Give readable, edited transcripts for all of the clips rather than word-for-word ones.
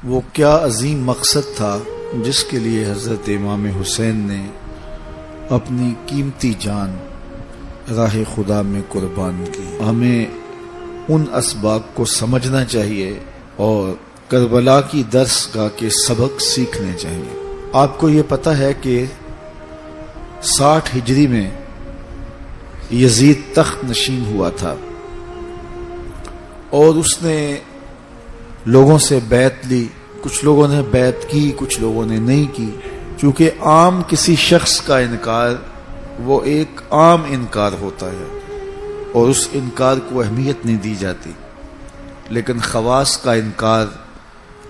وہ کیا عظیم مقصد تھا جس کے لیے حضرت امام حسین نے اپنی قیمتی جان راہ خدا میں قربان کی۔ ہمیں ان اسباق کو سمجھنا چاہیے اور کربلا کی درس گاہ کے سبق سیکھنے چاہیے۔ آپ کو یہ پتہ ہے کہ 60 ہجری میں یزید تخت نشین ہوا تھا اور اس نے لوگوں سے بیعت لی۔ کچھ لوگوں نے بیعت کی، کچھ لوگوں نے نہیں کی، چونکہ عام کسی شخص کا انکار وہ ایک عام انکار ہوتا ہے اور اس انکار کو اہمیت نہیں دی جاتی، لیکن خواص کا انکار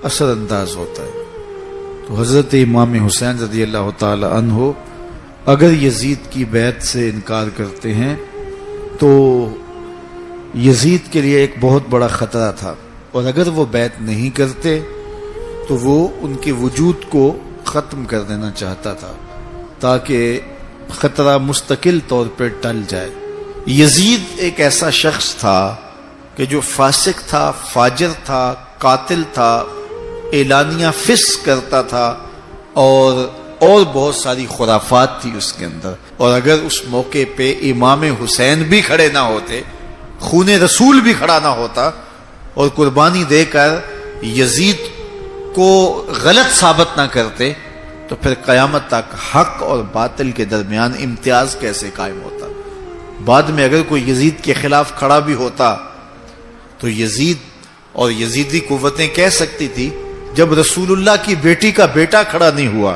اثر انداز ہوتا ہے۔ تو حضرت امام حسین رضی اللہ تعالی عنہ اگر یزید کی بیعت سے انکار کرتے ہیں تو یزید کے لیے ایک بہت بڑا خطرہ تھا، اور اگر وہ بیعت نہیں کرتے تو وہ ان کے وجود کو ختم کر دینا چاہتا تھا تاکہ خطرہ مستقل طور پر ٹل جائے۔ یزید ایک ایسا شخص تھا کہ جو فاسق تھا، فاجر تھا، قاتل تھا، اعلانیہ فسق کرتا تھا اور بہت ساری خرافات تھی اس کے اندر۔ اور اگر اس موقع پہ امام حسین بھی کھڑے نہ ہوتے، خون رسول بھی کھڑا نہ ہوتا اور قربانی دے کر یزید کو غلط ثابت نہ کرتے، تو پھر قیامت تک حق اور باطل کے درمیان امتیاز کیسے قائم ہوتا؟ بعد میں اگر کوئی یزید کے خلاف کھڑا بھی ہوتا تو یزید اور یزیدی قوتیں کہہ سکتی تھی جب رسول اللہ کی بیٹی کا بیٹا کھڑا نہیں ہوا،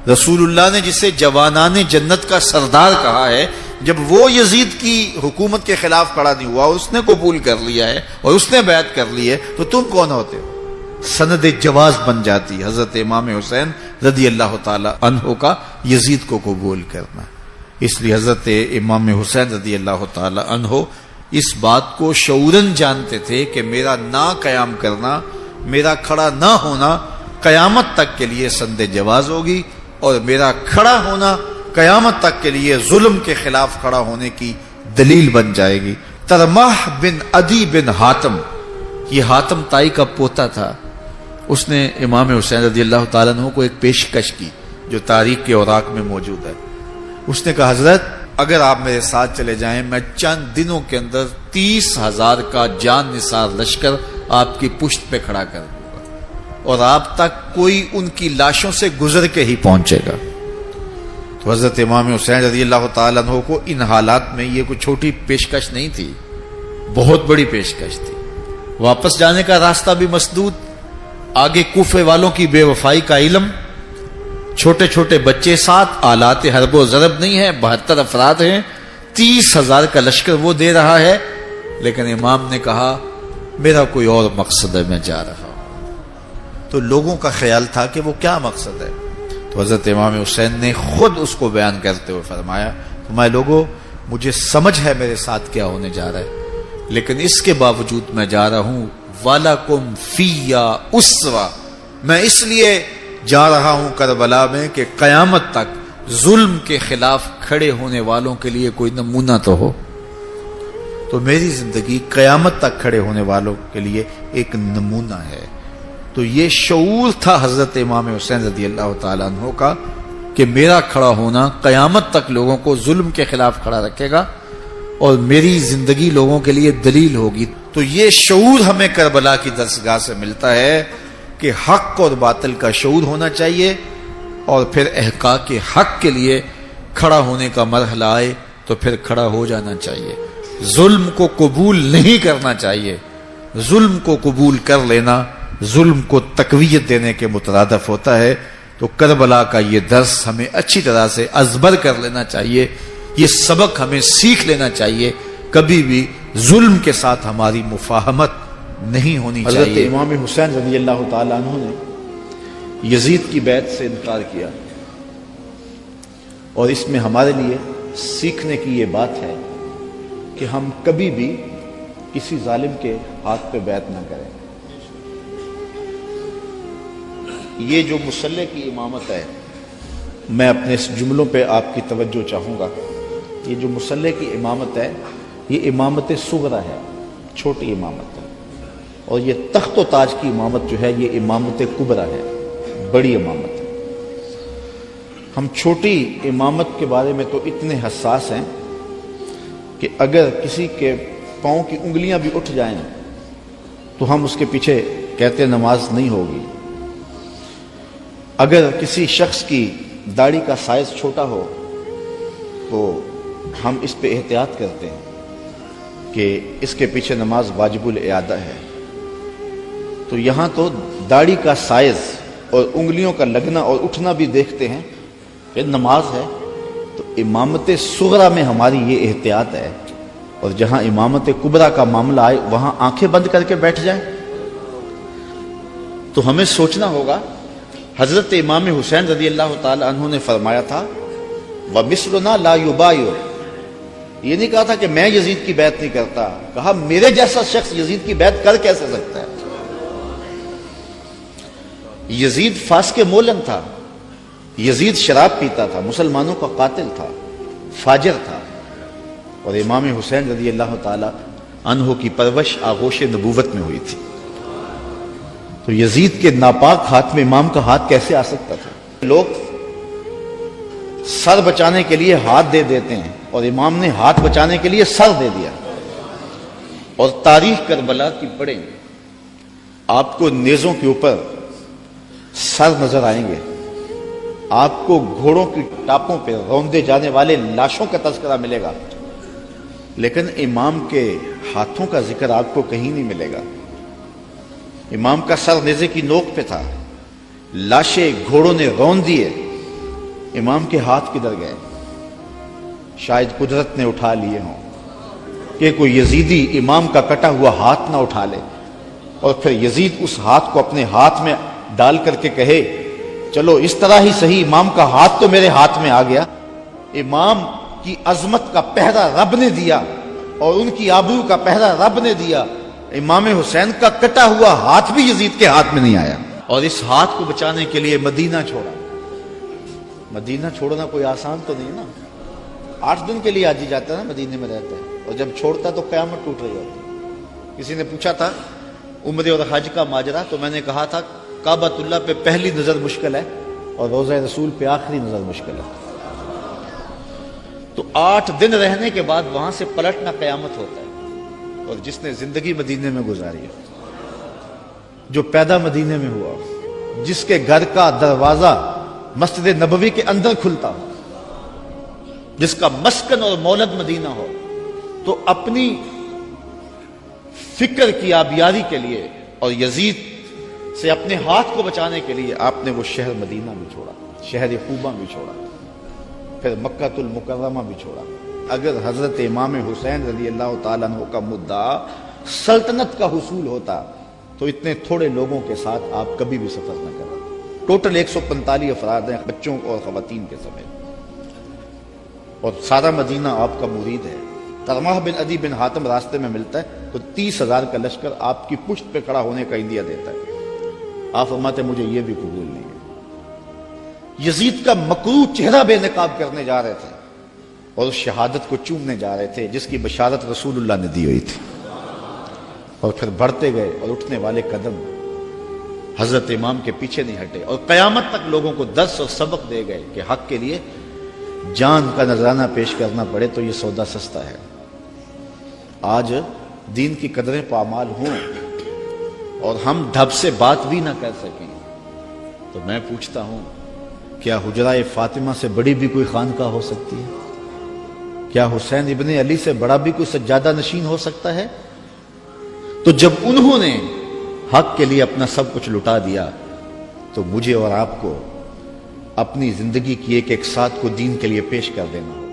رسول اللہ نے جسے جوانان جنت کا سردار کہا ہے، جب وہ یزید کی حکومت کے خلاف کھڑا نہیں ہوا، اس نے قبول کر لیا ہے اور اس نے بیعت کر لی ہے، تو تم کون ہوتے ہو؟ سند جواز بن جاتی حضرت امام حسین رضی اللہ تعالی عنہ کا یزید کو قبول کرنا۔ اس لیے حضرت امام حسین رضی اللہ تعالی عنہ اس بات کو شعوراً جانتے تھے کہ میرا نہ قیام کرنا، میرا کھڑا نہ ہونا قیامت تک کے لیے سند جواز ہوگی، اور میرا کھڑا ہونا قیامت تک کے لیے ظلم کے خلاف کھڑا ہونے کی دلیل بن جائے گی۔ ترماح بن عدی بن حاتم، یہ حاتم تائی کا پوتا تھا، اس نے امام حسین رضی اللہ تعالیٰ عنہ کو ایک پیشکش کی جو تاریخ کے اوراق میں موجود ہے۔ اس نے کہا حضرت اگر آپ میرے ساتھ چلے جائیں میں چند دنوں کے اندر 30,000 کا جان نثار لشکر آپ کی پشت پہ کھڑا کر دوں گا اور آپ تک کوئی ان کی لاشوں سے گزر کے ہی پہنچے گا۔ تو حضرت امام حسین رضی اللہ تعالیٰ عنہ کو ان حالات میں یہ کوئی چھوٹی پیشکش نہیں تھی، بہت بڑی پیشکش تھی۔ واپس جانے کا راستہ بھی مسدود، آگے کوفے والوں کی بے وفائی کا علم، چھوٹے چھوٹے بچے ساتھ، آلات حرب و ضرب نہیں ہے، 72 افراد ہیں، 30,000 کا لشکر وہ دے رہا ہے، لیکن امام نے کہا میرا کوئی اور مقصد ہے، میں جا رہا ہوں۔ تو لوگوں کا خیال تھا کہ وہ کیا مقصد ہے؟ تو حضرت امام حسین نے خود اس کو بیان کرتے ہوئے فرمایا لوگوں مجھے سمجھ ہے میرے ساتھ کیا ہونے جا رہا ہے، لیکن اس کے باوجود میں جا رہا ہوں وَلَكُمْ فِيَّا أُسْوَةٌ، میں اس لیے جا رہا ہوں کربلا میں کہ قیامت تک ظلم کے خلاف کھڑے ہونے والوں کے لیے کوئی نمونہ تو ہو۔ تو میری زندگی قیامت تک کھڑے ہونے والوں کے لیے ایک نمونہ ہے۔ تو یہ شعور تھا حضرت امام حسین رضی اللہ تعالیٰ عنہ کا کہ میرا کھڑا ہونا قیامت تک لوگوں کو ظلم کے خلاف کھڑا رکھے گا اور میری زندگی لوگوں کے لیے دلیل ہوگی۔ تو یہ شعور ہمیں کربلا کی درسگاہ سے ملتا ہے کہ حق اور باطل کا شعور ہونا چاہیے، اور پھر احقاق حق کے لیے کھڑا ہونے کا مرحلہ آئے تو پھر کھڑا ہو جانا چاہیے۔ ظلم کو قبول نہیں کرنا چاہیے، ظلم کو قبول کر لینا ظلم کو تقویت دینے کے مترادف ہوتا ہے۔ تو کربلا کا یہ درس ہمیں اچھی طرح سے ازبر کر لینا چاہیے، یہ سبق ہمیں سیکھ لینا چاہیے، کبھی بھی ظلم کے ساتھ ہماری مفاہمت نہیں ہونی چاہیے۔ حضرت امام حسین رضی اللہ تعالیٰ عنہ نے یزید کی بیعت سے انکار کیا، اور اس میں ہمارے لیے سیکھنے کی یہ بات ہے کہ ہم کبھی بھی کسی ظالم کے ہاتھ پہ بیعت نہ کریں۔ یہ جو مصلی کی امامت ہے، میں اپنے اس جملوں پہ آپ کی توجہ چاہوں گا۔ یہ جو مصلی کی امامت ہے یہ امامت صغرا ہے، چھوٹی امامت ہے، اور یہ تخت و تاج کی امامت جو ہے یہ امامت کبریٰ ہے، بڑی امامت ہے۔ ہم چھوٹی امامت کے بارے میں تو اتنے حساس ہیں کہ اگر کسی کے پاؤں کی انگلیاں بھی اٹھ جائیں تو ہم اس کے پیچھے کہتے نماز نہیں ہوگی۔ اگر کسی شخص کی داڑھی کا سائز چھوٹا ہو تو ہم اس پہ احتیاط کرتے ہیں کہ اس کے پیچھے نماز واجب الاعادہ ہے۔ تو یہاں تو داڑھی کا سائز اور انگلیوں کا لگنا اور اٹھنا بھی دیکھتے ہیں کہ نماز ہے۔ تو امامت صغریٰ میں ہماری یہ احتیاط ہے، اور جہاں امامت کبریٰ کا معاملہ آئے وہاں آنکھیں بند کر کے بیٹھ جائیں۔ تو ہمیں سوچنا ہوگا، حضرت امام حسین رضی اللہ تعالی عنہ نے فرمایا تھا وَمِثْلُنَا لَا يُبَايِعُ، یہ نہیں کہا تھا کہ میں یزید کی بیعت نہیں کرتا، کہا میرے جیسا شخص یزید کی بیعت کر کیسے سکتا ہے۔ یزید فاسق مولن تھا، یزید شراب پیتا تھا، مسلمانوں کا قاتل تھا، فاجر تھا، اور امام حسین رضی اللہ تعالی عنہ کی پرورش آغوش نبوت میں ہوئی تھی۔ تو یزید کے ناپاک ہاتھ میں امام کا ہاتھ کیسے آ سکتا تھا؟ لوگ سر بچانے کے لیے ہاتھ دے دیتے ہیں، اور امام نے ہاتھ بچانے کے لیے سر دے دیا۔ اور تاریخ کربلا کی پڑھیں، آپ کو نیزوں کے اوپر سر نظر آئیں گے، آپ کو گھوڑوں کی ٹاپوں پہ روندے جانے والے لاشوں کا تذکرہ ملے گا، لیکن امام کے ہاتھوں کا ذکر آپ کو کہیں نہیں ملے گا۔ امام کا سر نیزے کی نوک پہ تھا، لاشیں گھوڑوں نے رون دیے، امام کے ہاتھ کدھر گئے؟ شاید قدرت نے اٹھا لیے ہوں کہ کوئی یزیدی امام کا کٹا ہوا ہاتھ نہ اٹھا لے، اور پھر یزید اس ہاتھ کو اپنے ہاتھ میں ڈال کر کے کہے چلو اس طرح ہی صحیح، امام کا ہاتھ تو میرے ہاتھ میں آ گیا۔ امام کی عظمت کا پہرا رب نے دیا، اور ان کی آبرو کا پہرا رب نے دیا۔ امام حسین کا کٹا ہوا ہاتھ بھی یزید کے ہاتھ میں نہیں آیا، اور اس ہاتھ کو بچانے کے لیے مدینہ چھوڑا۔ مدینہ چھوڑنا کوئی آسان تو نہیں نا، 8 دن کے لیے آج ہی جاتا ہے نا، مدینے میں رہتا ہے، اور جب چھوڑتا تو قیامت ٹوٹ رہی ہوتی۔ کسی نے پوچھا تھا عمرے اور حج کا ماجرا، تو میں نے کہا تھا کعبۃ اللہ پہ پہلی نظر مشکل ہے اور روضہ رسول پہ آخری نظر مشکل ہے۔ تو 8 دن رہنے کے بعد وہاں سے پلٹنا قیامت ہوتا ہے۔ اور جس نے زندگی مدینے میں گزاری ہے، جو پیدا مدینے میں ہوا، جس کے گھر کا دروازہ مسجد نبوی کے اندر کھلتا ہو، جس کا مسکن اور مولد مدینہ ہو، تو اپنی فکر کی آبیاری کے لیے اور یزید سے اپنے ہاتھ کو بچانے کے لیے آپ نے وہ شہر مدینہ بھی چھوڑا، شہر خوبہ بھی چھوڑا، پھر مکہ المکرمہ بھی چھوڑا۔ اگر حضرت امام حسین رضی اللہ تعالیٰ عنہ کا مدعا سلطنت کا حصول ہوتا تو اتنے تھوڑے لوگوں کے ساتھ آپ کبھی بھی سفر نہ کرتے۔ ٹوٹل 145 افراد ہیں، بچوں اور خواتین کے سمیت، اور سارا مدینہ آپ کا مرید ہے۔ طلحہ بن عدی بن حاتم راستے میں ملتا ہے تو 30,000 کا لشکر آپ کی پشت پہ کھڑا ہونے کا عندیہ دیتا ہے۔ آپ فرماتے مجھے یہ بھی قبول نہیں ہے۔ یزید کا مکروہ چہرہ بے نقاب کرنے جا رہے تھے اور اس شہادت کو چومنے جا رہے تھے جس کی بشارت رسول اللہ نے دی ہوئی تھی، اور پھر بڑھتے گئے اور اٹھنے والے قدم حضرت امام کے پیچھے نہیں ہٹے، اور قیامت تک لوگوں کو درس اور سبق دے گئے کہ حق کے لیے جان کا نذرانہ پیش کرنا پڑے تو یہ سودا سستا ہے۔ آج دین کی قدریں پامال ہوں اور ہم ڈھب سے بات بھی نہ کر سکیں، تو میں پوچھتا ہوں کیا حجرہ فاطمہ سے بڑی بھی کوئی خانقاہ ہو سکتی ہے؟ کیا حسین ابن علی سے بڑا بھی کوئی سجادہ نشین ہو سکتا ہے؟ تو جب انہوں نے حق کے لیے اپنا سب کچھ لٹا دیا تو مجھے اور آپ کو اپنی زندگی کی ایک ایک ساتھ کو دین کے لیے پیش کر دینا ہوگا۔